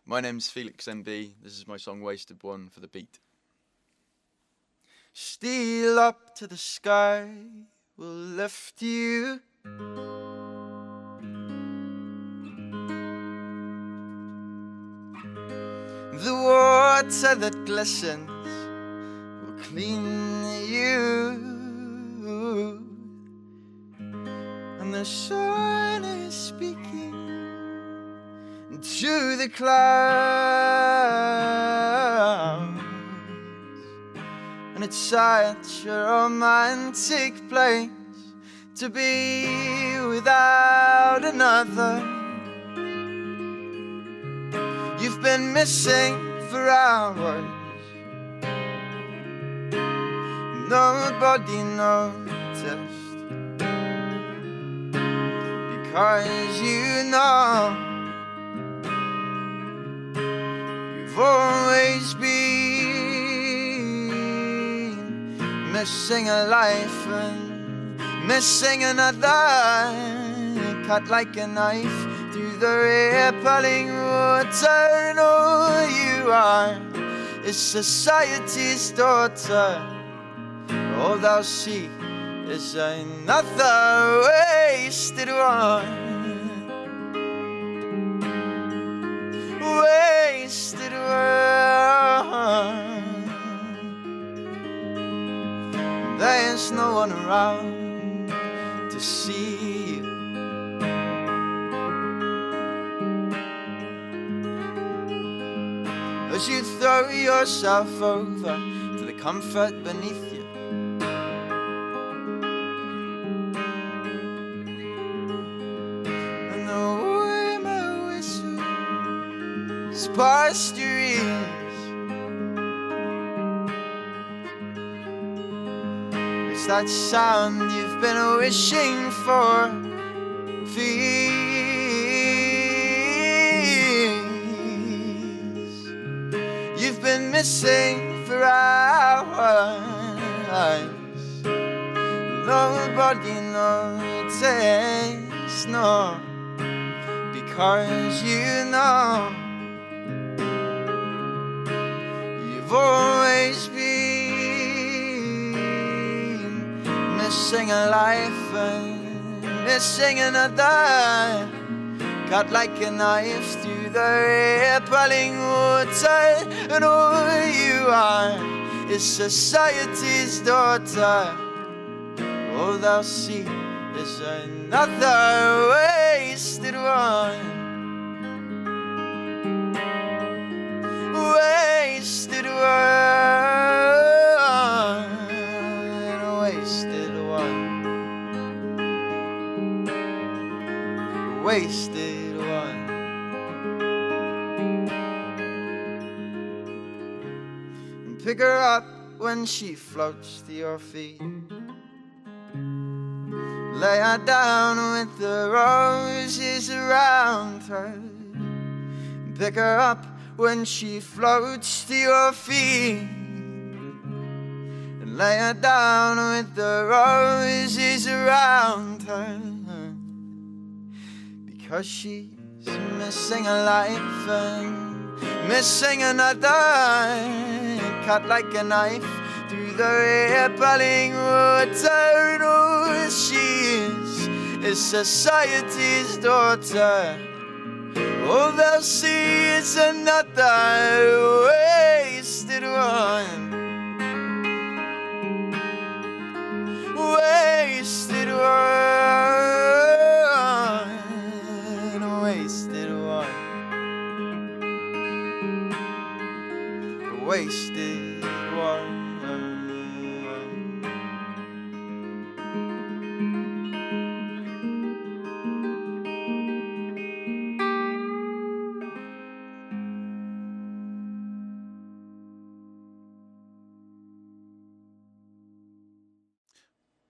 My name's Felix M B. This is my song Wasted One for the beat. Steal up to the sky will lift you. The water that glistens will clean you. And the sun is speaking to the clouds. And it's such a romantic place to be without another. You've been missing for hours. Nobody noticed, because you know you've always been missing a life and missing another. Cut like a knife through the rippling water, and all you are is society's daughter. All thou see is another wasted one. Wasted one. There's no one around to see you. As you throw yourself over to the comfort beneath you. And the warmer whistles past your ears. It's that sound you've been wishing for years. You've been missing for hours. Nobody noticed, no, because you know you've always been missing a life and missing another. Cut like a knife through the rippling water, and all you are is society's daughter. All thou see is another wasted one. Wasted one. Wasted one. Wasted one. And pick her up when she floats to your feet. Lay her down with the roses around her. And pick her up when she floats to your feet. And lay her down with the roses around her. Because she's missing a life and missing another. Cut like a knife through the rippling water, and all she is society's daughter. All they'll see is another wasted one. Wasted one. Wasted one. Wasted one.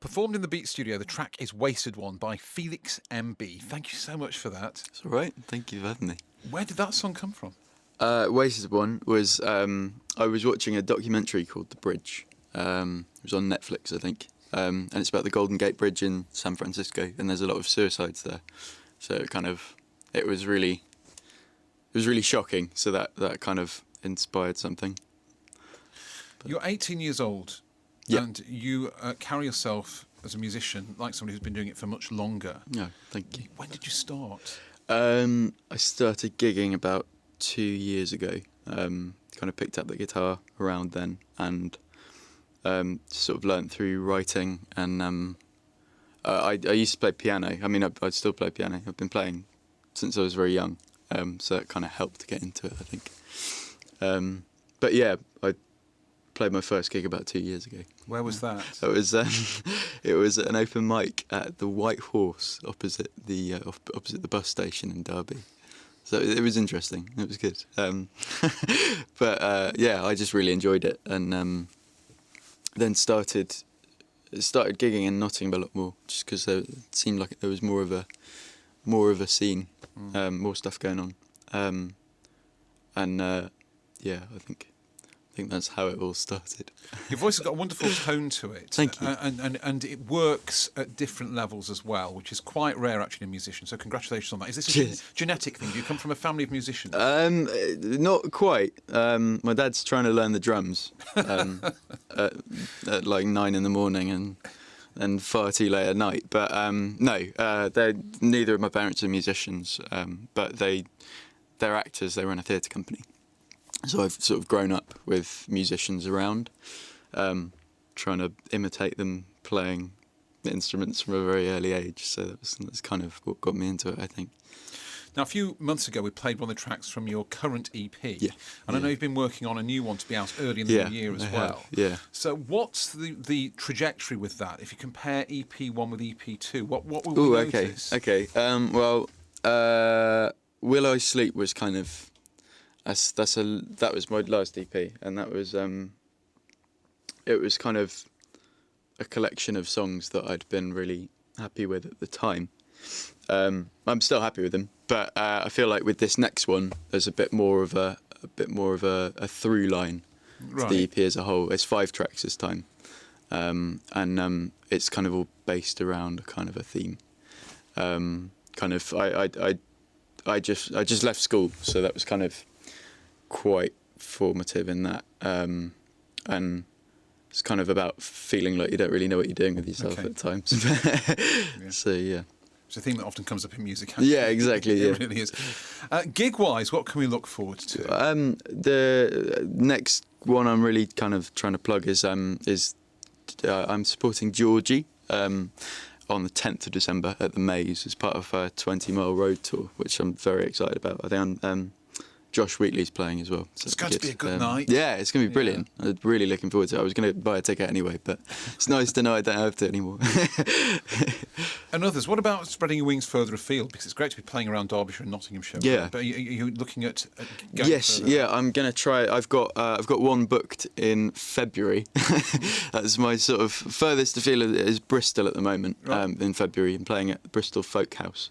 Performed in the Beat Studio, the track is Wasted One by Felix M B. Thank you so much for that. It's all right. Thank you for having me. Where did that song come from? Wasted One was, I was watching a documentary called The Bridge. It was on Netflix, I think. And it's about the Golden Gate Bridge in San Francisco, and there's a lot of suicides there. So it was really was really shocking. So that kind of inspired something. You're 18 years old, Yep. and you carry yourself as a musician like somebody who's been doing it for much longer. No, thank you. When did you start? I started gigging about 2 years ago. Kind of picked up the guitar around then, and sort of learnt through writing. And I used to play piano. I mean, I still play piano. I've been playing since I was very young, so it kind of helped to get into it, I think. But yeah, I played my first gig about 2 years ago. Where was that? It was an open mic at the White Horse opposite the bus station in Derby. So it was interesting. It was good. But yeah, I just really enjoyed it, and then started gigging in Nottingham a lot more, just because it seemed like there was more of a scene, more stuff going on, and yeah, I think that's how it all started. Your voice has got a wonderful tone to it. Thank you. And it works at different levels as well, which is quite rare actually in musicians. So congratulations on that. Is this a genetic thing? Do you come from a family of musicians? Not quite. My dad's trying to learn the drums at like 9 in the morning and far too late at night. But no, neither of my parents are musicians, but they're actors. They run a theatre company. So I've sort of grown up with musicians around, trying to imitate them playing instruments from a very early age. So that's kind of what got me into it, I think. Now, a few months ago, we played one of the tracks from your current EP. Yeah. And I know you've been working on a new one to be out early in the new year as well. Yeah. So what's the trajectory with that? If you compare EP1 with EP2, what will we notice? Okay. Well, Will I Sleep was kind of... that was my last EP, and that was it was kind of a collection of songs that I'd been really happy with at the time. I'm still happy with them, but I feel like with this next one, there's a bit more of a through line to the EP as a whole. It's 5 tracks this time, and it's kind of all based around a kind of a theme. I just left school, so that was kind of quite formative in that, and it's kind of about feeling like you don't really know what you're doing with yourself at times. Yeah. So yeah, it's a theme that often comes up in music. Yeah, exactly. It really is. Gig-wise, what can we look forward to? The next one I'm really kind of trying to plug is I'm supporting Georgie on the 10th of December at the Maze as part of a 20-mile road tour, which I'm very excited about. I think Josh Wheatley's playing as well. So it's going to be a good night. Yeah, it's going to be brilliant. Yeah. I'm really looking forward to it. I was going to buy a ticket anyway, but it's nice to know I don't have to anymore. And others, what about spreading your wings further afield? Because it's great to be playing around Derbyshire and Nottinghamshire. Yeah. But are you looking at going Yes, further? Yeah, I'm going to try. I've got one booked in February. That's my sort of furthest afield is Bristol at the moment. In February, I'm playing at Bristol Folk House.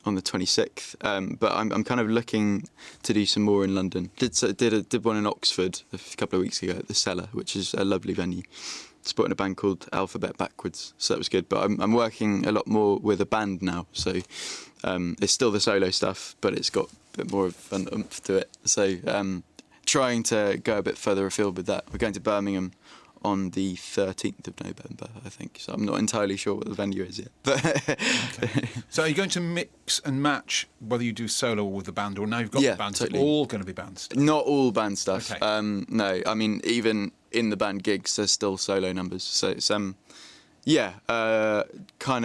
On the 26th, but I'm kind of looking to do some more in London. Did one in Oxford a couple of weeks ago at the Cellar, which is a lovely venue. Supporting a band called Alphabet Backwards, so that was good. But I'm working a lot more with a band now, so it's still the solo stuff, but it's got a bit more of an oomph to it. So trying to go a bit further afield with that. We're going to Birmingham on the 13th of November, I think. So I'm not entirely sure what the venue is yet. Okay. So are you going to mix and match whether you do solo or with the band, or now you've got the band, totally. It's all going to be band stuff? Not all band stuff. Okay. No, I mean, even in the band gigs, there's still solo numbers. So it's, kind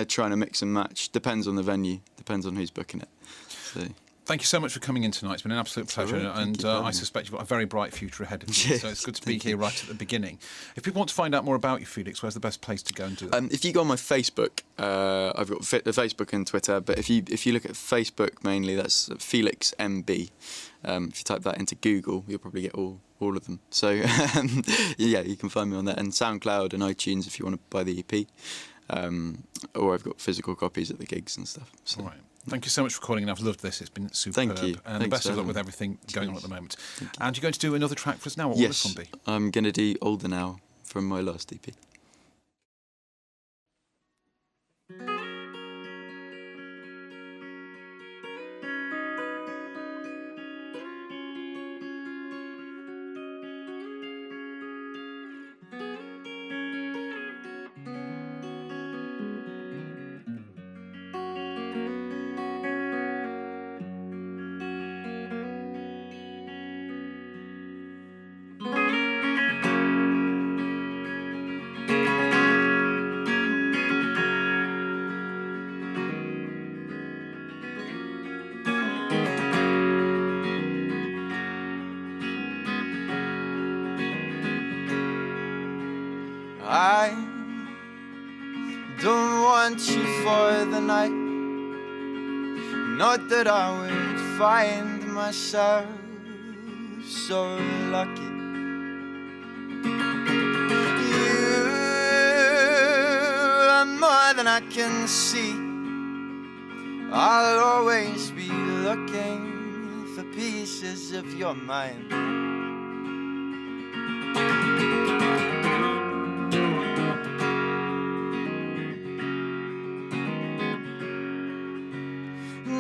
of trying to mix and match. Depends on the venue, depends on who's booking it. So. Thank you so much for coming in tonight. It's been an absolute pleasure, and I suspect you've got a very bright future ahead of you. Yes, so it's good to be here right at the beginning. If people want to find out more about you, Felix, where's the best place to go and do that? If you go on my Facebook, I've got Facebook and Twitter, but if you look at Facebook mainly, that's Felix M B. If you type that into Google, you'll probably get all of them. So yeah, you can find me on there, and SoundCloud and iTunes if you want to buy the EP, or I've got physical copies at the gigs and stuff. So. All right. Thank you so much for calling in. I've loved this. It's been superb. Thank you. And Thanks best of luck with everything going on at the moment. And you're going to do another track for us now. What will this one be? I'm going to do Older Now from my last EP. don't want you for the night. Not that I would find myself so lucky. You are more than I can see. I'll always be looking for pieces of your mind.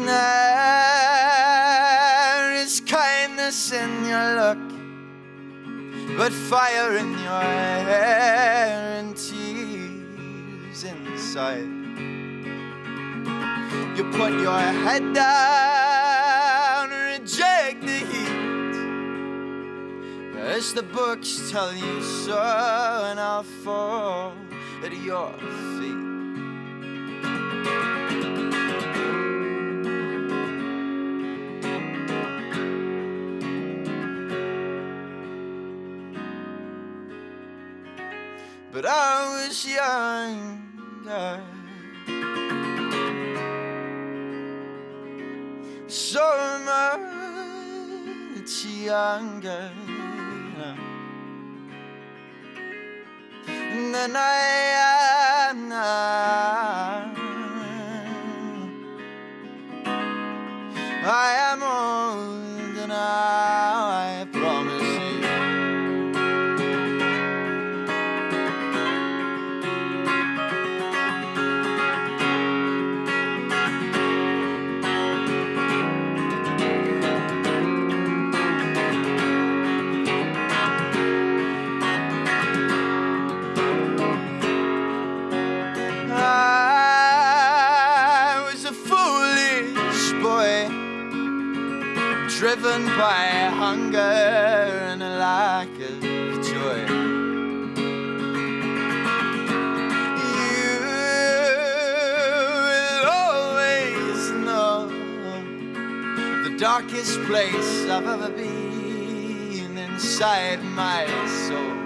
There is kindness in your look, but fire in your hair and tears inside. You put your head down, reject the heat, as the books tell you so, and I'll fall at your feet. But I was younger, so much younger than I am now. I am old now, I promise you. Driven by hunger and a lack of joy. You will always know the darkest place I've ever been inside my soul.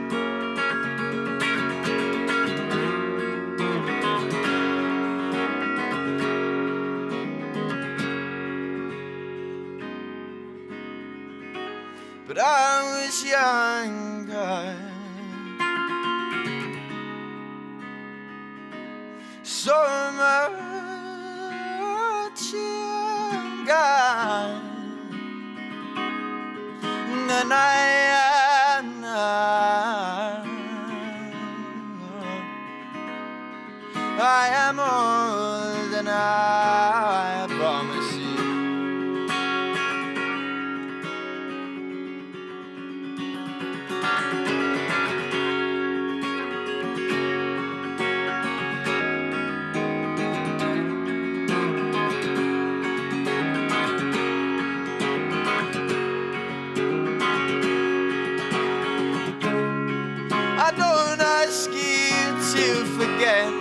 But I was younger, so much younger than I am now. I am old and I promise you. I don't ask you to forget